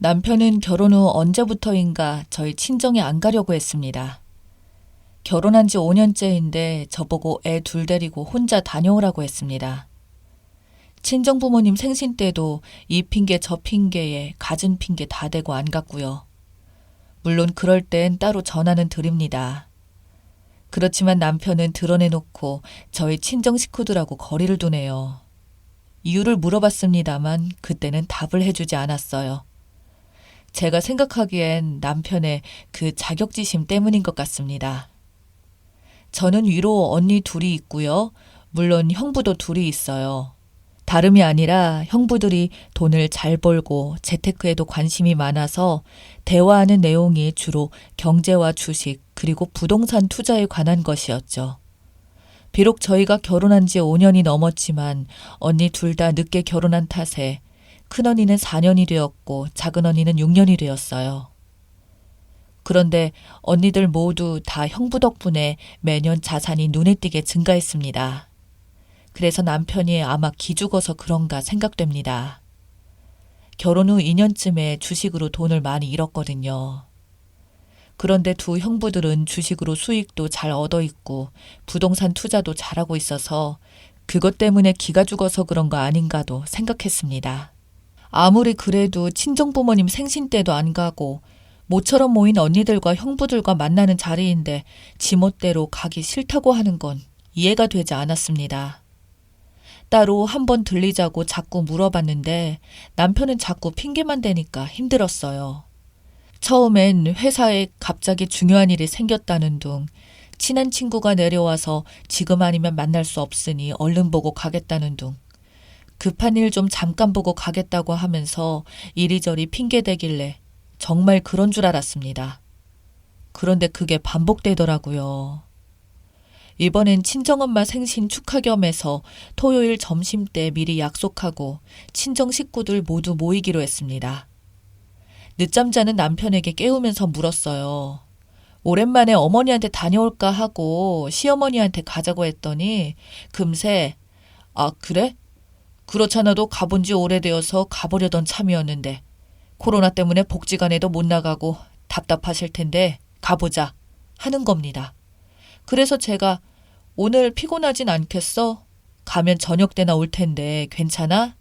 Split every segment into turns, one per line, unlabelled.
남편은 결혼 후 언제부터인가 저희 친정에 안 가려고 했습니다. 결혼한 지 5년째인데 저보고 애 둘 데리고 혼자 다녀오라고 했습니다. 친정 부모님 생신 때도 이 핑계 저 핑계에 갖은 핑계 다 대고 안 갔고요. 물론 그럴 땐 따로 전화는 드립니다. 그렇지만 남편은 드러내놓고 저희 친정 식구들하고 거리를 두네요. 이유를 물어봤습니다만 그때는 답을 해주지 않았어요. 제가 생각하기엔 남편의 그 자격지심 때문인 것 같습니다. 저는 위로 언니 둘이 있고요. 물론 형부도 둘이 있어요. 다름이 아니라 형부들이 돈을 잘 벌고 재테크에도 관심이 많아서 대화하는 내용이 주로 경제와 주식 그리고 부동산 투자에 관한 것이었죠. 비록 저희가 결혼한 지 5년이 넘었지만 언니 둘 다 늦게 결혼한 탓에 큰언니는 4년이 되었고 작은언니는 6년이 되었어요. 그런데 언니들 모두 다 형부 덕분에 매년 자산이 눈에 띄게 증가했습니다. 그래서 남편이 아마 기죽어서 그런가 생각됩니다. 결혼 후 2년쯤에 주식으로 돈을 많이 잃었거든요. 그런데 두 형부들은 주식으로 수익도 잘 얻어 있고 부동산 투자도 잘하고 있어서 그것 때문에 기가 죽어서 그런 거 아닌가도 생각했습니다. 아무리 그래도 친정부모님 생신 때도 안 가고 모처럼 모인 언니들과 형부들과 만나는 자리인데 지멋대로 가기 싫다고 하는 건 이해가 되지 않았습니다. 따로 한번 들리자고 자꾸 물어봤는데 남편은 자꾸 핑계만 대니까 힘들었어요. 처음엔 회사에 갑자기 중요한 일이 생겼다는 둥, 친한 친구가 내려와서 지금 아니면 만날 수 없으니 얼른 보고 가겠다는 둥, 급한 일 좀 잠깐 보고 가겠다고 하면서 이리저리 핑계대길래 정말 그런 줄 알았습니다. 그런데 그게 반복되더라고요. 이번엔 친정엄마 생신 축하 겸해서 토요일 점심때 미리 약속하고 친정 식구들 모두 모이기로 했습니다. 늦잠 자는 남편에게 깨우면서 물었어요. 오랜만에 어머니한테 다녀올까 하고 시어머니한테 가자고 했더니 금세 아 그래? 그렇잖아도 가본 지 오래되어서 가보려던 참이었는데 코로나 때문에 복지관에도 못 나가고 답답하실 텐데 가보자 하는 겁니다. 그래서 제가 오늘 피곤하진 않겠어? 가면 저녁 때나 올 텐데 괜찮아?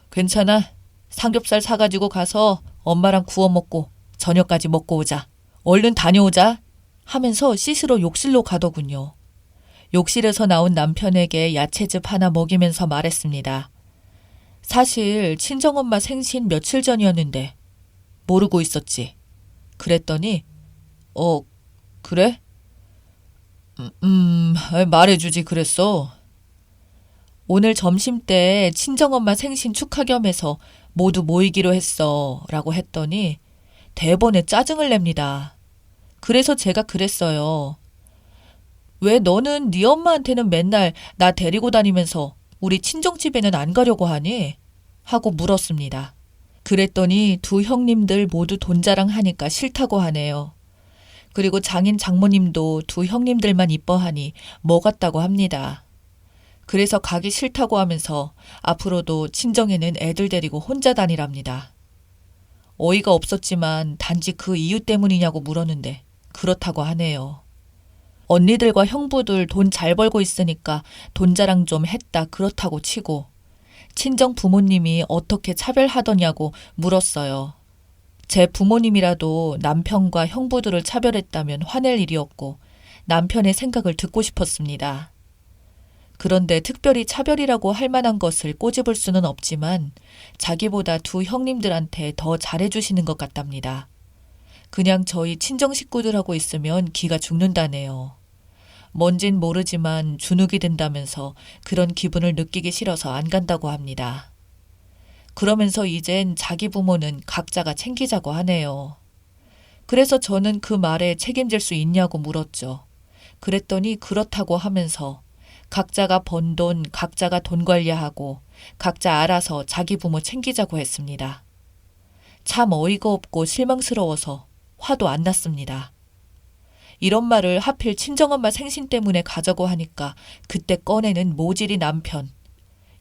괜찮아. 삼겹살 사가지고 가서 엄마랑 구워 먹고 저녁까지 먹고 오자. 얼른 다녀오자 하면서 씻으러 욕실로 가더군요. 욕실에서 나온 남편에게 야채즙 하나 먹이면서 말했습니다. 사실 친정엄마 생신 며칠 전이었는데 모르고 있었지. 그랬더니 그래? 말해주지 그랬어. 오늘 점심때 친정엄마 생신 축하 겸해서 모두 모이기로 했어 라고 했더니 대번에 짜증을 냅니다. 그래서 제가 그랬어요. 왜 너는 네 엄마한테는 맨날 나 데리고 다니면서 우리 친정집에는 안 가려고 하니? 하고 물었습니다. 그랬더니 두 형님들 모두 돈 자랑하니까 싫다고 하네요. 그리고 장인 장모님도 두 형님들만 이뻐하니 뭐 같다고 합니다. 그래서 가기 싫다고 하면서 앞으로도 친정에는 애들 데리고 혼자 다니랍니다. 어이가 없었지만 단지 그 이유 때문이냐고 물었는데 그렇다고 하네요. 언니들과 형부들 돈 잘 벌고 있으니까 돈 자랑 좀 했다 그렇다고 치고 친정 부모님이 어떻게 차별하더냐고 물었어요. 제 부모님이라도 남편과 형부들을 차별했다면 화낼 일이었고 남편의 생각을 듣고 싶었습니다. 그런데 특별히 차별이라고 할 만한 것을 꼬집을 수는 없지만 자기보다 두 형님들한테 더 잘해주시는 것 같답니다. 그냥 저희 친정 식구들하고 있으면 기가 죽는다네요. 뭔진 모르지만 주눅이 든다면서 그런 기분을 느끼기 싫어서 안 간다고 합니다. 그러면서 이젠 자기 부모는 각자가 챙기자고 하네요. 그래서 저는 그 말에 책임질 수 있냐고 물었죠. 그랬더니 그렇다고 하면서 각자가 번 돈 각자가 돈 관리하고 각자 알아서 자기 부모 챙기자고 했습니다. 참 어이가 없고 실망스러워서 화도 안 났습니다. 이런 말을 하필 친정엄마 생신 때문에 가자고 하니까 그때 꺼내는 모질이 남편.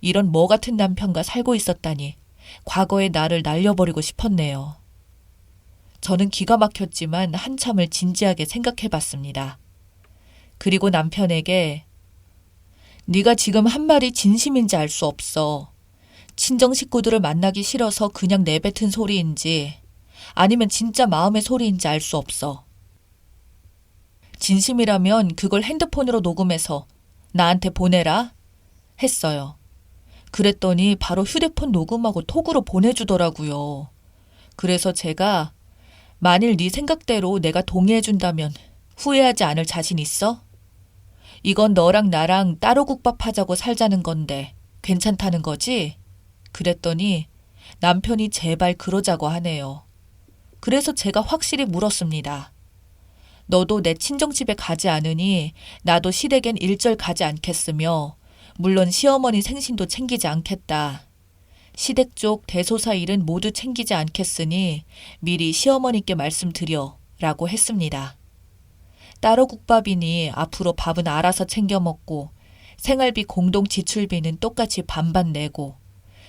이런 뭐 같은 남편과 살고 있었다니 과거의 나를 날려버리고 싶었네요. 저는 기가 막혔지만 한참을 진지하게 생각해봤습니다. 그리고 남편에게 네가 지금 한 말이 진심인지 알 수 없어. 친정 식구들을 만나기 싫어서 그냥 내뱉은 소리인지 아니면 진짜 마음의 소리인지 알 수 없어. 진심이라면 그걸 핸드폰으로 녹음해서 나한테 보내라 했어요. 그랬더니 바로 휴대폰 녹음하고 톡으로 보내주더라고요. 그래서 제가 만일 네 생각대로 내가 동의해준다면 후회하지 않을 자신 있어? 이건 너랑 나랑 따로 국밥하자고 살자는 건데 괜찮다는 거지? 그랬더니 남편이 제발 그러자고 하네요. 그래서 제가 확실히 물었습니다. 너도 내 친정집에 가지 않으니 나도 시댁엔 일절 가지 않겠으며 물론 시어머니 생신도 챙기지 않겠다. 시댁 쪽 대소사 일은 모두 챙기지 않겠으니 미리 시어머니께 말씀드려 라고 했습니다. 따로 국밥이니 앞으로 밥은 알아서 챙겨 먹고 생활비 공동 지출비는 똑같이 반반 내고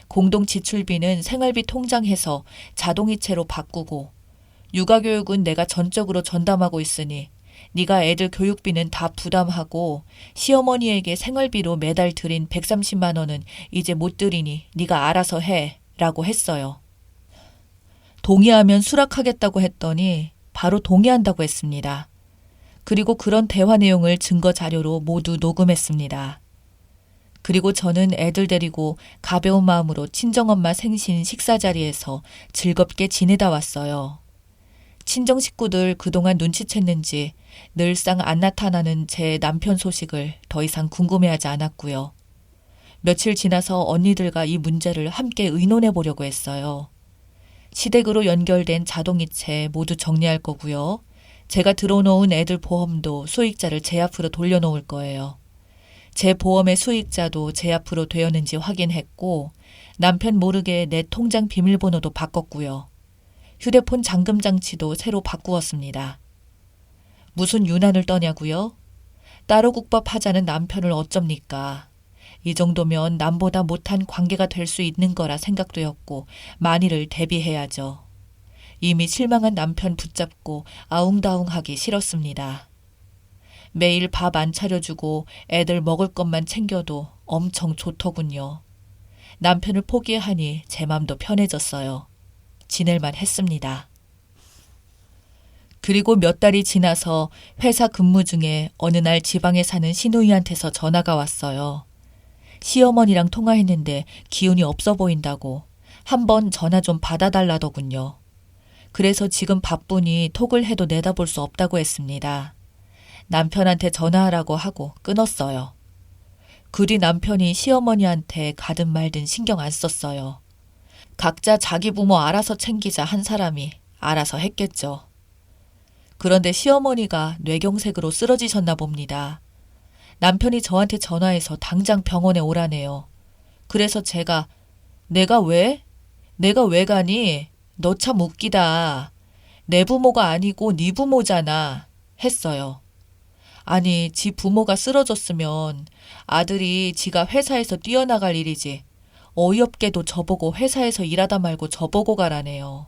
공동 지출비는 생활비 통장해서 자동이체로 바꾸고 육아교육은 내가 전적으로 전담하고 있으니 네가 애들 교육비는 다 부담하고 시어머니에게 생활비로 매달 드린 130만 원은 이제 못 드리니 네가 알아서 해 라고 했어요. 동의하면 수락하겠다고 했더니 바로 동의한다고 했습니다. 그리고 그런 대화 내용을 증거 자료로 모두 녹음했습니다. 그리고 저는 애들 데리고 가벼운 마음으로 친정엄마 생신 식사 자리에서 즐겁게 지내다 왔어요. 친정 식구들 그동안 눈치챘는지 늘상 안 나타나는 제 남편 소식을 더 이상 궁금해하지 않았고요. 며칠 지나서 언니들과 이 문제를 함께 의논해 보려고 했어요. 시댁으로 연결된 자동이체 모두 정리할 거고요. 제가 들어놓은 애들 보험도 수익자를 제 앞으로 돌려놓을 거예요. 제 보험의 수익자도 제 앞으로 되었는지 확인했고 남편 모르게 내 통장 비밀번호도 바꿨고요. 휴대폰 잠금 장치도 새로 바꾸었습니다. 무슨 유난을 떠냐고요? 따로 국밥 하자는 남편을 어쩝니까? 이 정도면 남보다 못한 관계가 될 수 있는 거라 생각되었고 만일을 대비해야죠. 이미 실망한 남편 붙잡고 아웅다웅하기 싫었습니다. 매일 밥 안 차려주고 애들 먹을 것만 챙겨도 엄청 좋더군요. 남편을 포기하니 제 맘도 편해졌어요. 지낼만 했습니다. 그리고 몇 달이 지나서 회사 근무 중에 어느 날 지방에 사는 시누이한테서 전화가 왔어요. 시어머니랑 통화했는데 기운이 없어 보인다고 한번 전화 좀 받아달라더군요. 그래서 지금 바쁘니 톡을 해도 내다볼 수 없다고 했습니다. 남편한테 전화하라고 하고 끊었어요. 그 뒤 남편이 시어머니한테 가든 말든 신경 안 썼어요. 각자 자기 부모 알아서 챙기자 한 사람이 알아서 했겠죠. 그런데 시어머니가 뇌경색으로 쓰러지셨나 봅니다. 남편이 저한테 전화해서 당장 병원에 오라네요. 그래서 제가 내가 왜? 내가 왜 가니? 너 참 웃기다. 내 부모가 아니고 네 부모잖아. 했어요. 아니, 지 부모가 쓰러졌으면 아들이 지가 회사에서 뛰어나갈 일이지. 어이없게도 저보고 회사에서 일하다 말고 저보고 가라네요.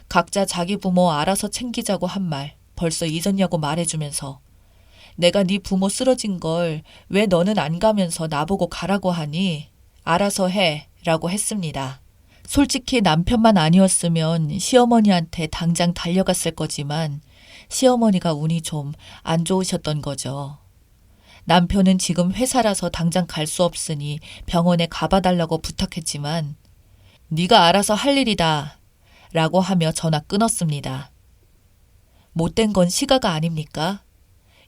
각자 자기 부모 알아서 챙기자고 한 말 벌써 잊었냐고 말해주면서 내가 네 부모 쓰러진 걸 왜 너는 안 가면서 나보고 가라고 하니? 알아서 해 라고 했습니다. 솔직히 남편만 아니었으면 시어머니한테 당장 달려갔을 거지만 시어머니가 운이 좀 안 좋으셨던 거죠. 남편은 지금 회사라서 당장 갈 수 없으니 병원에 가봐달라고 부탁했지만 네가 알아서 할 일이다 라고 하며 전화 끊었습니다. 못된 건 시가가 아닙니까?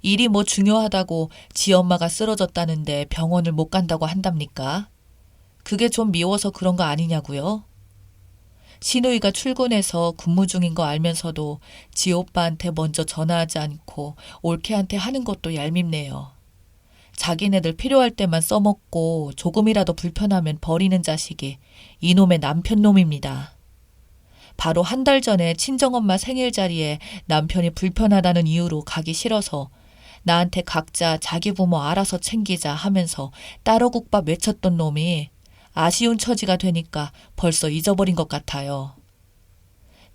일이 뭐 중요하다고 지 엄마가 쓰러졌다는데 병원을 못 간다고 한답니까? 그게 좀 미워서 그런 거 아니냐고요? 시누이가 출근해서 근무 중인 거 알면서도 지 오빠한테 먼저 전화하지 않고 올케한테 하는 것도 얄밉네요. 자기네들 필요할 때만 써먹고 조금이라도 불편하면 버리는 자식이 이놈의 남편 놈입니다. 바로 한 달 전에 친정엄마 생일 자리에 남편이 불편하다는 이유로 가기 싫어서 나한테 각자 자기 부모 알아서 챙기자 하면서 따로 국밥 외쳤던 놈이 아쉬운 처지가 되니까 벌써 잊어버린 것 같아요.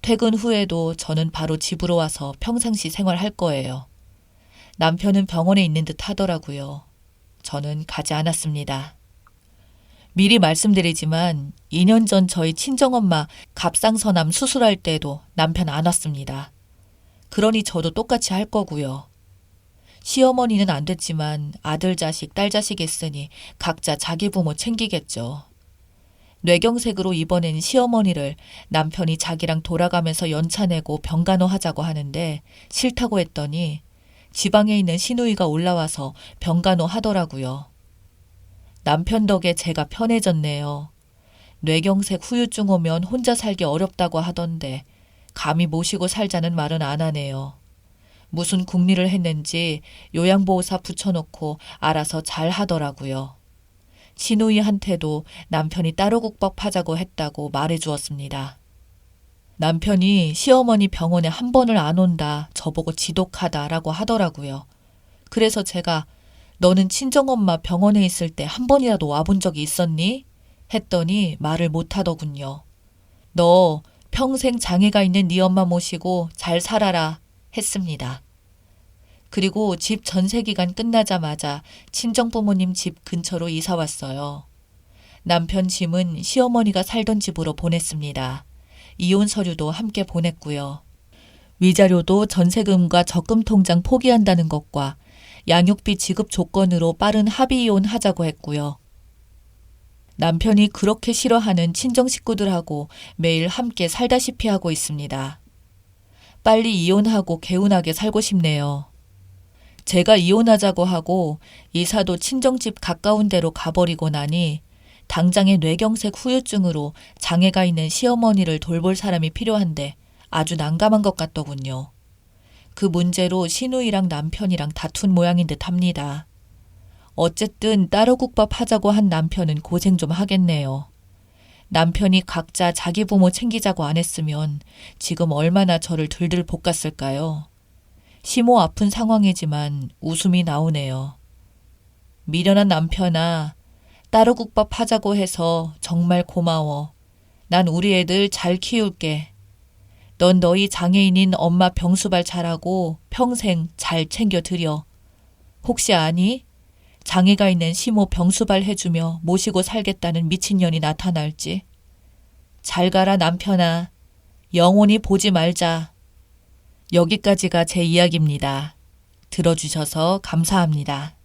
퇴근 후에도 저는 바로 집으로 와서 평상시 생활할 거예요. 남편은 병원에 있는 듯 하더라고요. 저는 가지 않았습니다. 미리 말씀드리지만 2년 전 저희 친정엄마 갑상선암 수술할 때도 남편 안 왔습니다. 그러니 저도 똑같이 할 거고요. 시어머니는 안 됐지만 아들 자식, 딸 자식 있으니 각자 자기 부모 챙기겠죠. 뇌경색으로 입원한 시어머니를 남편이 자기랑 돌아가면서 연차 내고 병간호 하자고 하는데 싫다고 했더니 지방에 있는 시누이가 올라와서 병간호 하더라고요. 남편 덕에 제가 편해졌네요. 뇌경색 후유증 오면 혼자 살기 어렵다고 하던데 감히 모시고 살자는 말은 안 하네요. 무슨 궁리를 했는지 요양보호사 붙여놓고 알아서 잘 하더라고요. 시누이한테도 남편이 따로국밥 하자고 했다고 말해주었습니다. 남편이 시어머니 병원에 한 번을 안 온다, 저보고 지독하다라고 하더라고요. 그래서 제가 너는 친정엄마 병원에 있을 때 한 번이라도 와본 적이 있었니? 했더니 말을 못하더군요. 너 평생 장애가 있는 네 엄마 모시고 잘 살아라 했습니다. 그리고 집 전세 기간 끝나자마자 친정부모님 집 근처로 이사 왔어요. 남편 짐은 시어머니가 살던 집으로 보냈습니다. 이혼 서류도 함께 보냈고요. 위자료도 전세금과 적금 통장 포기한다는 것과 양육비 지급 조건으로 빠른 합의 이혼하자고 했고요. 남편이 그렇게 싫어하는 친정 식구들하고 매일 함께 살다시피 하고 있습니다. 빨리 이혼하고 개운하게 살고 싶네요. 제가 이혼하자고 하고 이사도 친정집 가까운 데로 가버리고 나니 당장의 뇌경색 후유증으로 장애가 있는 시어머니를 돌볼 사람이 필요한데 아주 난감한 것 같더군요. 그 문제로 시누이랑 남편이랑 다툰 모양인 듯 합니다. 어쨌든 따로 국밥 하자고 한 남편은 고생 좀 하겠네요. 남편이 각자 자기 부모 챙기자고 안 했으면 지금 얼마나 저를 들들 볶았을까요? 심호 아픈 상황이지만 웃음이 나오네요. 미련한 남편아, 따로 국밥 하자고 해서 정말 고마워. 난 우리 애들 잘 키울게. 넌 너희 장애인인 엄마 병수발 잘하고 평생 잘 챙겨드려. 혹시 아니? 장애가 있는 시모 병수발 해주며 모시고 살겠다는 미친년이 나타날지. 잘 가라 남편아. 영원히 보지 말자. 여기까지가 제 이야기입니다. 들어주셔서 감사합니다.